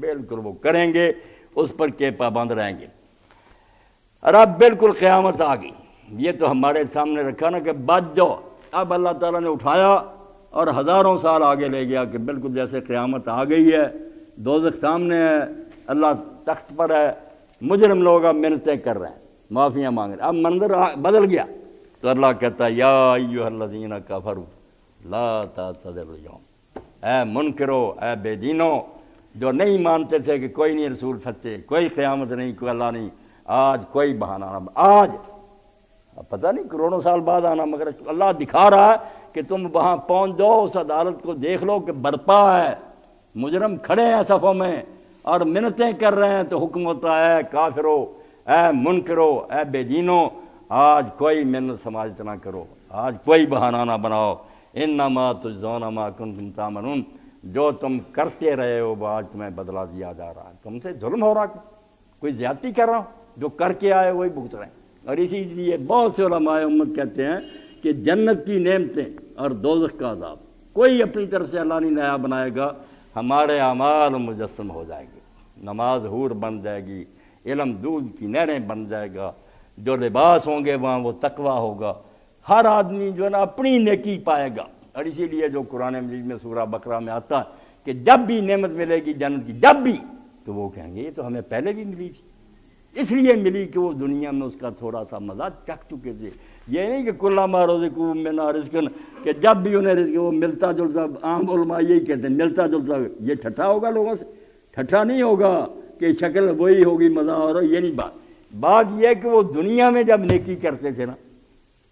بالکل وہ کریں گے، اس پر کے پابند رہیں گے۔ اور اب بالکل قیامت آ گئی، یہ تو ہمارے سامنے رکھا نا کہ بچ جاؤ۔ اب اللہ تعالیٰ نے اٹھایا اور ہزاروں سال آگے لے گیا کہ بالکل جیسے قیامت آ گئی ہے، دوزخ سامنے ہے، اللہ تخت پر ہے، مجرم لوگ اب منتیں کر رہے ہیں، معافیاں مانگ رہے ہیں۔ اب منظر بدل گیا تو اللہ کہتا ہے یا ایھا الذین کفروا لا تعتذروا اليوم، اے منکرو، اے بے دینو جو نہیں مانتے تھے کہ کوئی نہیں رسول سچے، کوئی قیامت نہیں، کوئی اللہ نہیں، آج کوئی بہانہ نہ، آج اب پتہ نہیں کروڑوں سال بعد آنا، مگر اللہ دکھا رہا ہے کہ تم وہاں پہنچ جاؤ، اس عدالت کو دیکھ لو کہ برپا ہے، مجرم کھڑے ہیں صفوں میں اور منتیں کر رہے ہیں، تو حکم ہوتا ہے کافرو، اے منکرو، اے بے دینو، آج کوئی منت سماجت نہ کرو، آج کوئی بہانہ نہ بناؤ، انما تجزون ما کنتم تعملون، جو تم کرتے رہے ہو وہ آج تمہیں بدلہ دیا جا رہا ہے، تم سے ظلم ہو رہا ہے، کوئی زیادتی کر رہا ہوں، جو کر کے آئے وہی بھگت رہے ہیں۔ اور اسی لیے بہت سے علماء امت کہتے ہیں کہ جنت کی نعمتیں اور دوزخ کا عذاب کوئی اپنی طرف سے اللہ نہیں نیا بنائے گا، ہمارے اعمال مجسم ہو جائے گی، نماز حور بن جائے گی، علم دودھ کی نہریں بن جائے گا، جو لباس ہوں گے وہاں وہ تقویٰ ہوگا، ہر آدمی جو ہے نا اپنی نیکی پائے گا۔ اور اسی لیے جو قرآن مجید میں سورہ بقرہ میں آتا ہے کہ جب بھی نعمت ملے گی جنت کی، جب بھی، تو وہ کہیں گے یہ تو ہمیں پہلے بھی ملی تھی، اس لیے ملی کہ وہ دنیا میں اس کا تھوڑا سا مزہ چکھ چکے تھے۔ یہ نہیں کہ کلما رزقوا منہا رزقا، کہ جب بھی انہیں رزق وہ ملتا جلتا، عام علماء یہی کہتے ہیں ملتا جلتا، یہ ٹھٹھا ہوگا لوگوں سے، ٹھٹھا نہیں ہوگا کہ شکل وہی ہوگی مزہ، اور یہ نہیں بات یہ ہے کہ وہ دنیا میں جب نیکی کرتے تھے نا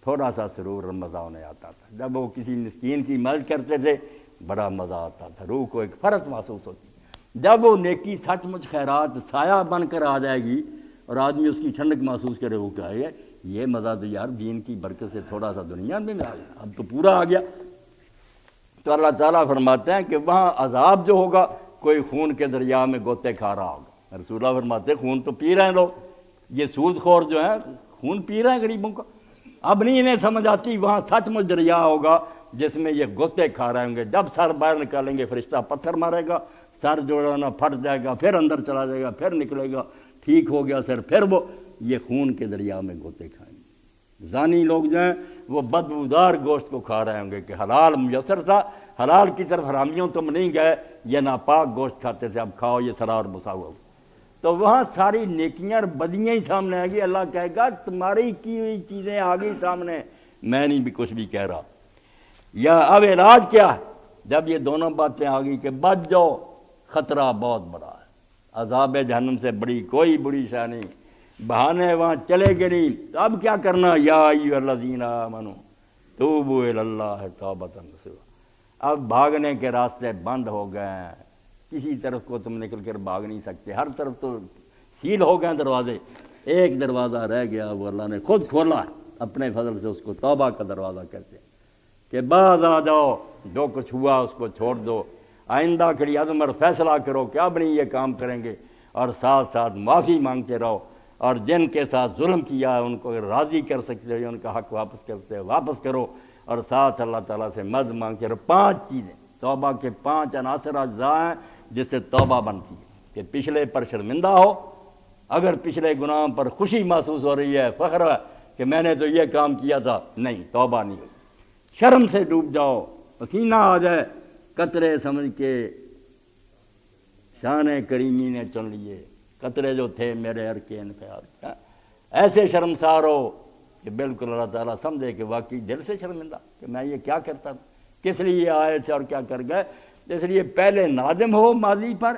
تھوڑا سا سرور اور مزہ انہیں آتا تھا، جب وہ کسی مسکین کی مدد کرتے تھے بڑا مزہ آتا تھا، روح کو ایک فرحت محسوس ہوتی۔ جب وہ نیکی سچ مچ خیرات سایہ بن کر آ جائے گی اور آدمی اس کی ٹھنڈک محسوس کرے، وہ کہے یہ مزہ تو یار دین کی برکت سے تھوڑا سا دنیا میں آ گیا، اب تو پورا آ گیا۔ تو اللہ تعالیٰ فرماتے ہیں کہ وہاں عذاب جو ہوگا کوئی خون کے دریا میں گوتے کھا رہا ہوگا۔ رسول اللہ فرماتے ہیں خون تو پی رہے ہیں لوگ، یہ سود خور جو ہیں خون پی رہے ہیں غریبوں کا، اب نہیں انہیں سمجھ آتی، وہاں سچ مچ دریا ہوگا جس میں یہ گوتے کھا رہے ہوں گے، جب سر باہر نکالیں گے فرشتہ پتھر مارے گا، سر جوڑنا پھٹ جائے گا، پھر اندر چلا جائے گا، پھر نکلے گا، ٹھیک ہو گیا سر، پھر وہ یہ خون کے دریا میں گوتے کھائیں گے۔ زانی لوگ جو ہیں وہ بدبودار گوشت کو کھا رہے ہوں گے کہ حلال میسر تھا، حلال کی طرف حرامیوں تم نہیں گئے، یہ ناپاک گوشت کھاتے تھے، اب کھاؤ یہ سڑا اور بسا ہوا۔ تو وہاں ساری نیکیاں اور بدیاں ہی سامنے آئے گی، اللہ کہے گا تمہاری کی ہوئی چیزیں آ گئی سامنے، میں نہیں بھی کچھ بھی کہہ رہا۔ یا اب علاج کیا ہے؟ جب یہ دونوں باتیں آ گئی کہ بچ جاؤ، خطرہ بہت بڑا ہے، عذاب جہنم سے بڑی کوئی بری شے نہیں، بہانے وہاں چلے گئے نہیں، تو اب کیا کرنا؟ یا ایھا الذین آمنوا توبوا الی اللہ توبۃ نصوحا، اب بھاگنے کے راستے بند ہو گئے ہیں، کسی طرف کو تم نکل کر بھاگ نہیں سکتے، ہر طرف تو سیل ہو گئے دروازے، ایک دروازہ رہ گیا، وہ اللہ نے خود کھولا اپنے فضل سے، اس کو توبہ کا دروازہ کہتے ہیں کہ باز آ جاؤ، جو کچھ ہوا اس کو چھوڑ دو، آئندہ کے لیے عزم اور فیصلہ کرو کہ اب نہیں یہ کام کریں گے، اور ساتھ ساتھ معافی مانگتے رہو، اور جن کے ساتھ ظلم کیا ہے ان کو اگر راضی کر سکتے ہو، ان کا حق واپس کرتے ہو واپس کرو، اور ساتھ اللہ تعالیٰ سے مدد مانگتے رہو۔ 5 چیزیں توبہ کے 5 عناصر اجزاء ہیں جس سے توبہ بنتی ہے، کہ پچھلے پر شرمندہ ہو، اگر پچھلے گناہوں پر خوشی محسوس ہو رہی ہے، فخر ہے کہ میں نے تو یہ کام کیا تھا، نہیں، توبہ نہیں ہوئی۔ شرم سے ڈوب جاؤ، پسینہ آ جائے، قطرے سمجھ کے شان کریمی نے چن لیے، قطرے جو تھے میرے عرق کے انفیاد، ایسے شرمسار ہو کہ بالکل اللہ تعالیٰ سمجھے کہ واقعی دل سے شرمندہ کہ میں یہ کیا کرتا تھا، کس لیے آئے تھے اور کیا کر گئے۔ اس لیے پہلے نادم ہو ماضی پر،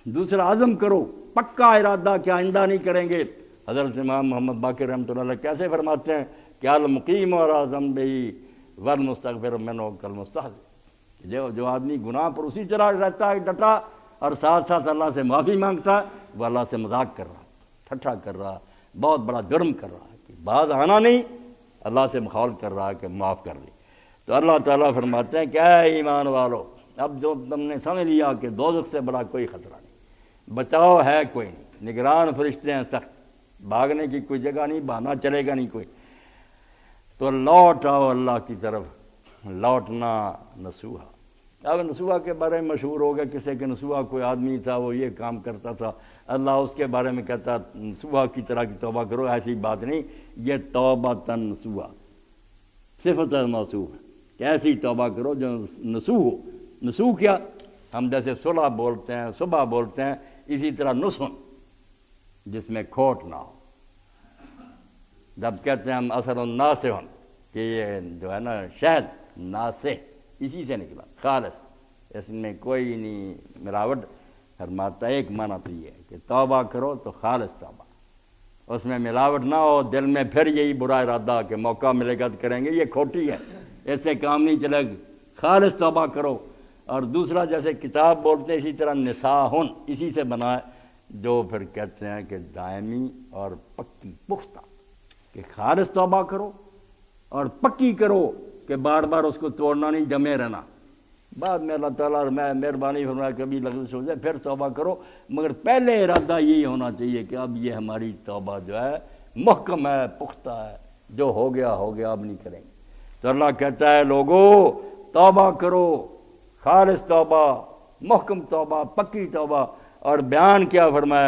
دوسرا عزم کرو، پکا ارادہ کہ آئندہ نہیں کریں گے۔ حضرت امام محمد باقر رحمۃ اللہ علیہ کیسے فرماتے ہیں کہ المقیم اور اعظم بہی والمستغفر منہ کالمستحضر، جو آدمی گناہ پر اسی طرح رہتا ہے ڈٹا اور ساتھ ساتھ اللہ سے معافی مانگتا ہے، وہ اللہ سے مذاق کر رہا، ٹھٹھا کر رہا، بہت بڑا جرم کر رہا ہے، کہ بعد آنا نہیں، اللہ سے مخالفت کر رہا ہے کہ معاف کر دی۔ تو اللہ تعالیٰ فرماتے ہیں کہ اے ایمان والو، اب جو تم نے سمجھ لیا کہ دوزخ سے بڑا کوئی خطرہ نہیں، بچاؤ ہے کوئی نہیں، نگران فرشتے ہیں سخت، بھاگنے کی کوئی جگہ نہیں، بہانا چلے گا نہیں کوئی، تو لوٹ آؤ اللہ کی طرف، لوٹنا نصوحا، اب نسوہ کے بارے میں مشہور ہو گیا کسی کے نسوہ کوئی آدمی تھا وہ یہ کام کرتا تھا، اللہ اس کے بارے میں کہتا نسوہ کی طرح کی توبہ کرو، ایسی بات نہیں، یہ توبۃ نسوہ صفت موصوف ہے کہ ایسی توبہ کرو جو نسوح ہو۔ نسوح کیا؟ ہم جیسے صلح بولتے ہیں، صبح بولتے ہیں، اسی طرح نسن جس میں کھوٹ نہ ہو۔ جب کہتے ہیں ہم اثر الناسح کہ یہ جو ہے نا شہد ناسح اسی سے نکلا خالص، اس میں کوئی نہیں ملاوٹ، فرماتا ایک معنی تو یہ ہے کہ توبہ کرو تو خالص توبہ، اس میں ملاوٹ نہ ہو، دل میں پھر یہی برا ارادہ کہ موقع ملے گا تو کریں گے، یہ کھوٹی ہے، اس سے کام نہیں چلے گا، خالص توبہ کرو۔ اور دوسرا جیسے کتاب بولتے ہیں اسی طرح نساہن اسی سے بنا ہے، جو پھر کہتے ہیں کہ دائمی اور پکی پختہ، کہ خالص توبہ کرو اور پکی کرو کہ بار بار اس کو توڑنا نہیں، جمے رہنا۔ بعد میں اللہ تعالیٰ میں مہربانی فرمایا کبھی لغزش ہو جائے پھر توبہ کرو، مگر پہلے ارادہ یہی ہونا چاہیے کہ اب یہ ہماری توبہ جو ہے محکم ہے، پختہ ہے، جو ہو گیا اب نہیں کریں گے۔ تو اللہ کہتا ہے لوگو توبہ کرو، خالص توبہ، محکم توبہ، پکی توبہ۔ اور بیان کیا فرمایا؟